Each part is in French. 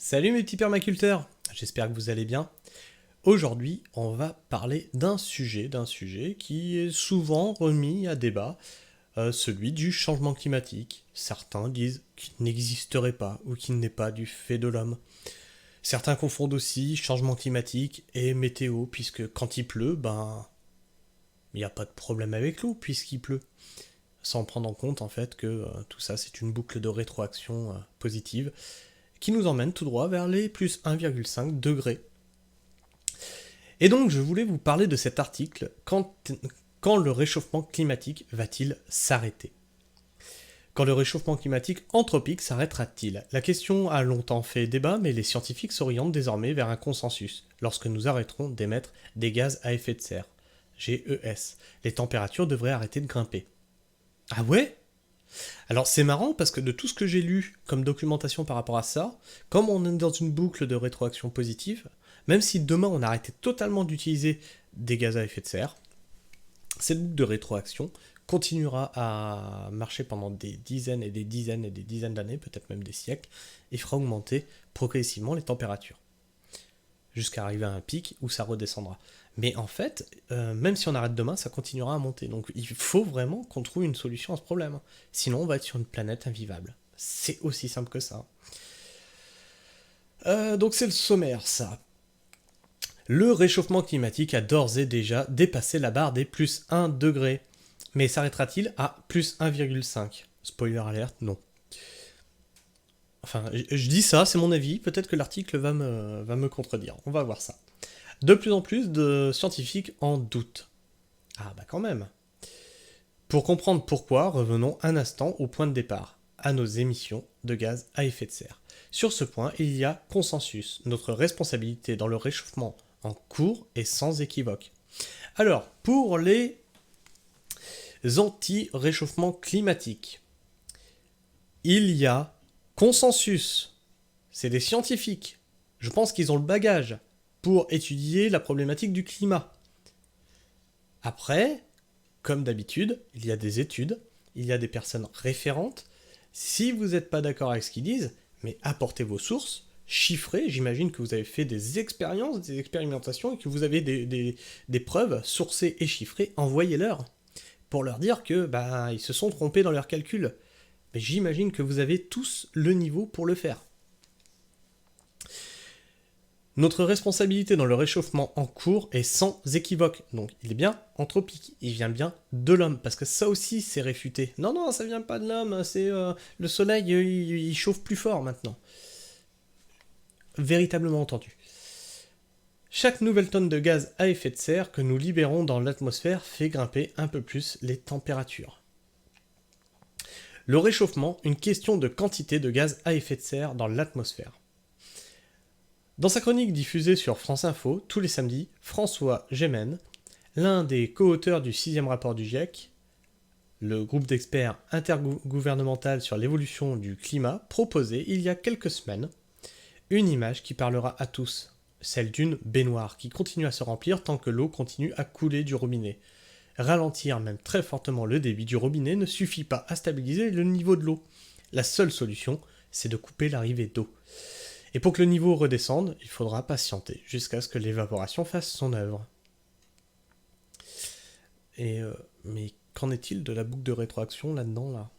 Salut mes petits permaculteurs, j'espère que vous allez bien. Aujourd'hui, on va parler d'un sujet qui est souvent remis à débat, celui du changement climatique. Certains disent qu'il n'existerait pas ou qu'il n'est pas du fait de l'homme. Certains confondent aussi changement climatique et météo, puisque quand il pleut, il n'y a pas de problème avec l'eau puisqu'il pleut. Sans prendre en compte en fait que tout ça c'est une boucle de rétroaction positive qui nous emmène tout droit vers les plus 1,5 degrés. Et donc je voulais vous parler de cet article, quand le réchauffement climatique va-t-il s'arrêter? Quand le réchauffement climatique anthropique s'arrêtera-t-il? La question a longtemps fait débat, mais les scientifiques s'orientent désormais vers un consensus, lorsque nous arrêterons d'émettre des gaz à effet de serre, GES. Les températures devraient arrêter de grimper. Ah ouais? Alors c'est marrant parce que de tout ce que j'ai lu comme documentation par rapport à ça, comme on est dans une boucle de rétroaction positive, même si demain on arrêtait totalement d'utiliser des gaz à effet de serre, cette boucle de rétroaction continuera à marcher pendant des dizaines et des dizaines et des dizaines d'années, peut-être même des siècles, et fera augmenter progressivement les températures, jusqu'à arriver à un pic où ça redescendra. Mais en fait, même si on arrête demain, ça continuera à monter. Donc il faut vraiment qu'on trouve une solution à ce problème. Sinon, on va être sur une planète invivable. C'est aussi simple que ça. Donc c'est le sommaire, ça. Le réchauffement climatique a d'ores et déjà dépassé la barre des plus 1 degré. Mais s'arrêtera-t-il à plus 1,5? Spoiler alert, non. Enfin, je dis ça, c'est mon avis. Peut-être que l'article va me contredire. On va voir ça. De plus en plus de scientifiques en doutent. Ah bah quand même. Pour comprendre pourquoi, revenons un instant au point de départ, à nos émissions de gaz à effet de serre. Sur ce point, il y a consensus. Notre responsabilité dans le réchauffement en cours est sans équivoque. Alors, pour les anti-réchauffement climatique, il y a consensus. C'est des scientifiques. Je pense qu'ils ont le bagage pour étudier la problématique du climat. Après, comme d'habitude, il y a des études, il y a des personnes référentes. Si vous n'êtes pas d'accord avec ce qu'ils disent, mais apportez vos sources, chiffrez, j'imagine que vous avez fait des expériences, des expérimentations, et que vous avez des preuves sourcées et chiffrées, envoyez-leur, pour leur dire que ils se sont trompés dans leurs calculs. Mais j'imagine que vous avez tous le niveau pour le faire. Notre responsabilité dans le réchauffement en cours est sans équivoque. Donc il est bien anthropique, il vient bien de l'homme, parce que ça aussi c'est réfuté. Non, non, ça vient pas de l'homme, c'est le soleil, il chauffe plus fort maintenant. Véritablement entendu. Chaque nouvelle tonne de gaz à effet de serre que nous libérons dans l'atmosphère fait grimper un peu plus les températures. Le réchauffement, une question de quantité de gaz à effet de serre dans l'atmosphère. Dans sa chronique diffusée sur France Info tous les samedis, François Gémen, l'un des co-auteurs du 6e rapport du GIEC, le groupe d'experts intergouvernemental sur l'évolution du climat, proposait il y a quelques semaines une image qui parlera à tous, celle d'une baignoire qui continue à se remplir tant que l'eau continue à couler du robinet. Ralentir même très fortement le débit du robinet ne suffit pas à stabiliser le niveau de l'eau. La seule solution, c'est de couper l'arrivée d'eau. Et pour que le niveau redescende, il faudra patienter jusqu'à ce que l'évaporation fasse son œuvre. Mais qu'en est-il de la boucle de rétroaction là-dedans, là?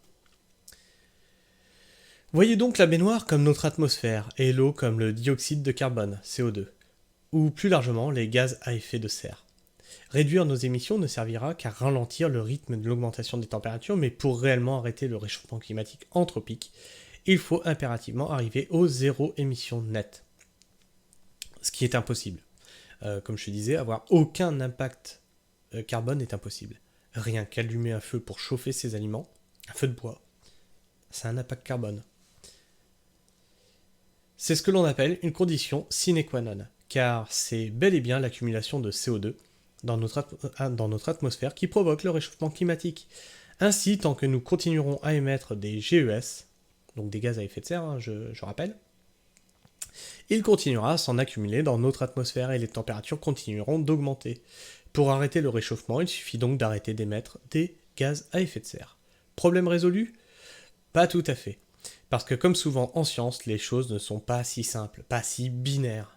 Voyez donc la baignoire comme notre atmosphère et l'eau comme le dioxyde de carbone, CO2, ou plus largement les gaz à effet de serre. Réduire nos émissions ne servira qu'à ralentir le rythme de l'augmentation des températures, mais pour réellement arrêter le réchauffement climatique anthropique, il faut impérativement arriver au zéro émission nette. Ce qui est impossible. Comme je te disais, avoir aucun impact carbone est impossible. Rien qu'allumer un feu pour chauffer ses aliments, un feu de bois, c'est un impact carbone. C'est ce que l'on appelle une condition sine qua non, car c'est bel et bien l'accumulation de CO2 dans notre atmosphère qui provoque le réchauffement climatique. Ainsi, tant que nous continuerons à émettre des GES, donc des gaz à effet de serre, je rappelle, il continuera à s'en accumuler dans notre atmosphère et les températures continueront d'augmenter. Pour arrêter le réchauffement, il suffit donc d'arrêter d'émettre des gaz à effet de serre. Problème résolu? Pas tout à fait. Parce que comme souvent en science, les choses ne sont pas si simples, pas si binaires.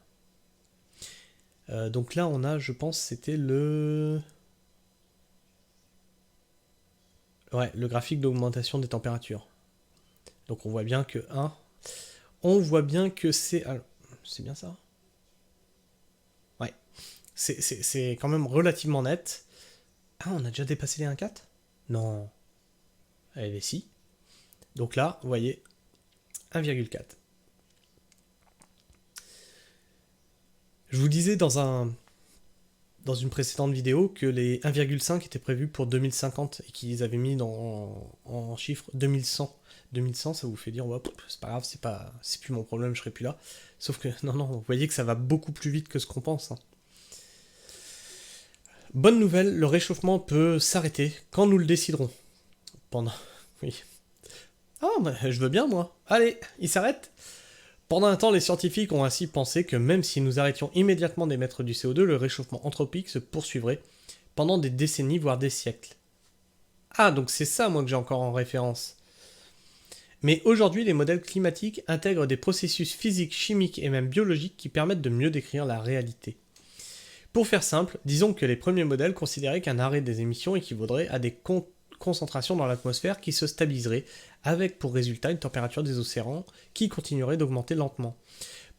Donc là, on a, je pense, c'était le... Ouais, le graphique d'augmentation des températures. Donc on voit bien que 1, on voit bien que c'est... Alors, c'est bien ça? Ouais. C'est quand même relativement net. Ah, on a déjà dépassé les 1,4? Non. Eh si. Donc là, vous voyez, 1,4. Je vous disais dans une précédente vidéo que les 1,5 étaient prévus pour 2050 et qu'ils avaient mis en chiffre 2100. 2100, ça vous fait dire, ouais, c'est pas grave, c'est plus mon problème, je serai plus là. Sauf que, non, vous voyez que ça va beaucoup plus vite que ce qu'on pense. Hein. Bonne nouvelle, le réchauffement peut s'arrêter quand nous le déciderons. Pendant... Oui. Ah, bah, je veux bien, moi. Allez, il s'arrête. Pendant un temps, les scientifiques ont ainsi pensé que même si nous arrêtions immédiatement d'émettre du CO2, le réchauffement anthropique se poursuivrait pendant des décennies, voire des siècles. Ah, donc c'est ça, moi, que j'ai encore en référence. Mais aujourd'hui, les modèles climatiques intègrent des processus physiques, chimiques et même biologiques qui permettent de mieux décrire la réalité. Pour faire simple, disons que les premiers modèles considéraient qu'un arrêt des émissions équivaudrait à des concentrations dans l'atmosphère qui se stabiliseraient, avec pour résultat une température des océans qui continuerait d'augmenter lentement.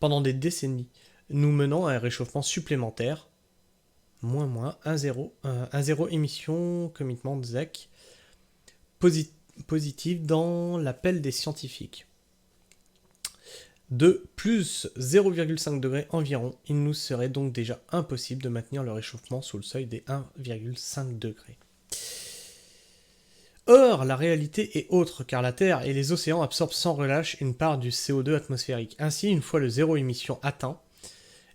Pendant des décennies, nous menant à un réchauffement supplémentaire, un zéro émission, commitment de ZEC, positive dans l'appel des scientifiques. De plus 0,5 degrés environ, il nous serait donc déjà impossible de maintenir le réchauffement sous le seuil des 1,5 degrés. Or, la réalité est autre, car la Terre et les océans absorbent sans relâche une part du CO2 atmosphérique. Ainsi, une fois le zéro émission atteint,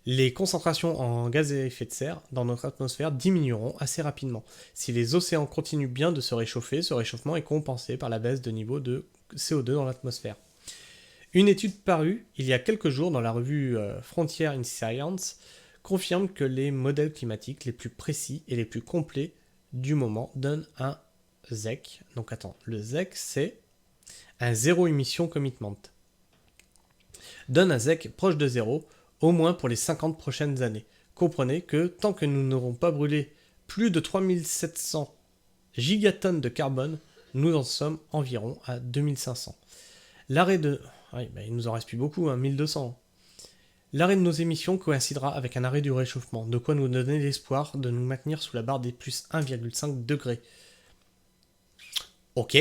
les concentrations en gaz à effet de serre dans notre atmosphère diminueront assez rapidement. Si les océans continuent bien de se réchauffer, ce réchauffement est compensé par la baisse de niveau de CO2 dans l'atmosphère. Une étude parue il y a quelques jours dans la revue Frontier in Science confirme que les modèles climatiques les plus précis et les plus complets du moment donnent un ZEC. Donc attends, le ZEC c'est un zéro émission commitment. Donne un ZEC proche de zéro, au moins pour les 50 prochaines années. Comprenez que tant que nous n'aurons pas brûlé plus de 3700 gigatonnes de carbone, nous en sommes environ à 2500. L'arrêt de... Oui, il nous en reste plus beaucoup, 1200. L'arrêt de nos émissions coïncidera avec un arrêt du réchauffement, de quoi nous donner l'espoir de nous maintenir sous la barre des plus 1,5 degrés. Ok.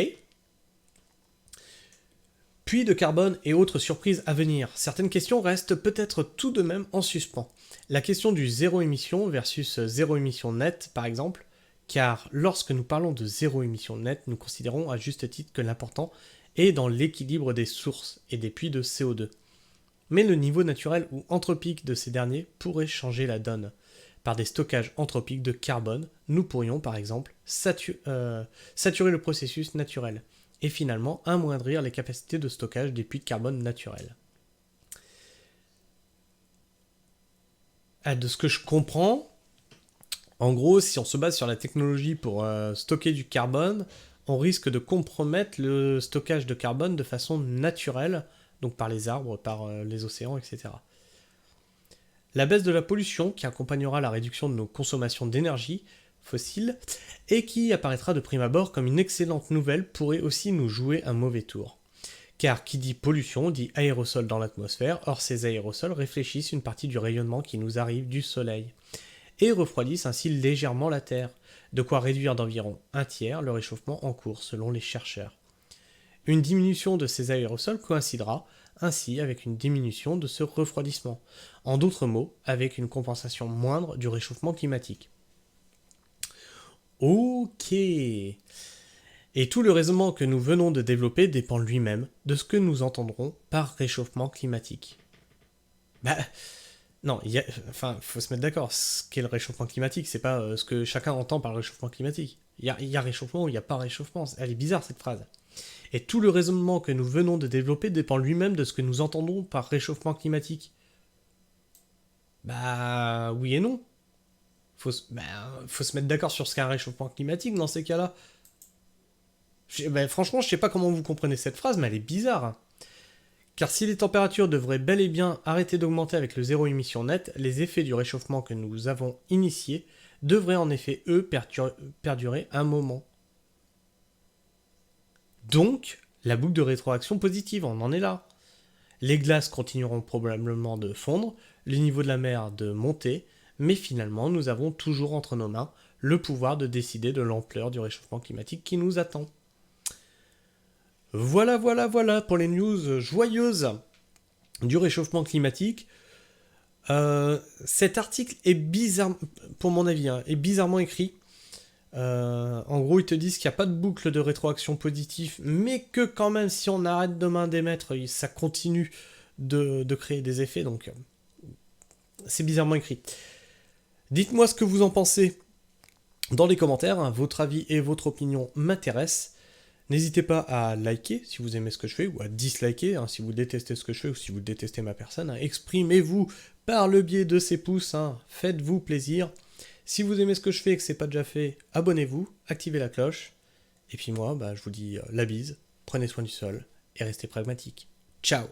Puits de carbone et autres surprises à venir. Certaines questions restent peut-être tout de même en suspens. La question du zéro émission versus zéro émission net, par exemple, car lorsque nous parlons de zéro émission net, nous considérons à juste titre que l'important est dans l'équilibre des sources et des puits de CO2. Mais le niveau naturel ou anthropique de ces derniers pourrait changer la donne. Par des stockages anthropiques de carbone, nous pourrions par exemple saturer le processus naturel et finalement amoindrir les capacités de stockage des puits de carbone naturels. De ce que je comprends, en gros, si on se base sur la technologie pour stocker du carbone, on risque de compromettre le stockage de carbone de façon naturelle, donc par les arbres, par les océans, etc. La baisse de la pollution qui accompagnera la réduction de nos consommations d'énergie fossile et qui apparaîtra de prime abord comme une excellente nouvelle pourrait aussi nous jouer un mauvais tour. Car qui dit pollution dit aérosol dans l'atmosphère, or ces aérosols réfléchissent une partie du rayonnement qui nous arrive du soleil et refroidissent ainsi légèrement la Terre, de quoi réduire d'environ un tiers le réchauffement en cours selon les chercheurs. Une diminution de ces aérosols coïncidera ainsi avec une diminution de ce refroidissement, en d'autres mots, avec une compensation moindre du réchauffement climatique. Ok. Et tout le raisonnement que nous venons de développer dépend lui-même de ce que nous entendrons par réchauffement climatique. Non, faut se mettre d'accord, ce qu'est le réchauffement climatique, c'est pas ce que chacun entend par le réchauffement climatique. Il y a réchauffement ou il n'y a pas réchauffement, elle est bizarre cette phrase. Et tout le raisonnement que nous venons de développer dépend lui-même de ce que nous entendons par réchauffement climatique. Oui et non. Faut se mettre d'accord sur ce qu'est un réchauffement climatique dans ces cas-là. Franchement, je sais pas comment vous comprenez cette phrase, mais elle est bizarre. Car si les températures devraient bel et bien arrêter d'augmenter avec le zéro émission net, les effets du réchauffement que nous avons initiés devraient en effet, eux, perdurer un moment. Donc, la boucle de rétroaction positive, on en est là. Les glaces continueront probablement de fondre, le niveau de la mer de monter, mais finalement, nous avons toujours entre nos mains le pouvoir de décider de l'ampleur du réchauffement climatique qui nous attend. Voilà pour les news joyeuses du réchauffement climatique. Cet article est bizarre, pour mon avis, est bizarrement écrit. En gros, ils te disent qu'il n'y a pas de boucle de rétroaction positive, mais que quand même, si on arrête demain d'émettre, ça continue de créer des effets. Donc, c'est bizarrement écrit. Dites-moi ce que vous en pensez dans les commentaires. Votre avis et votre opinion m'intéressent. N'hésitez pas à liker si vous aimez ce que je fais, ou à disliker si vous détestez ce que je fais, ou si vous détestez ma personne. Exprimez-vous par le biais de ces pouces, faites-vous plaisir. Si vous aimez ce que je fais et que c'est pas déjà fait, abonnez-vous, activez la cloche. Et puis moi, je vous dis la bise, prenez soin du sol et restez pragmatique. Ciao!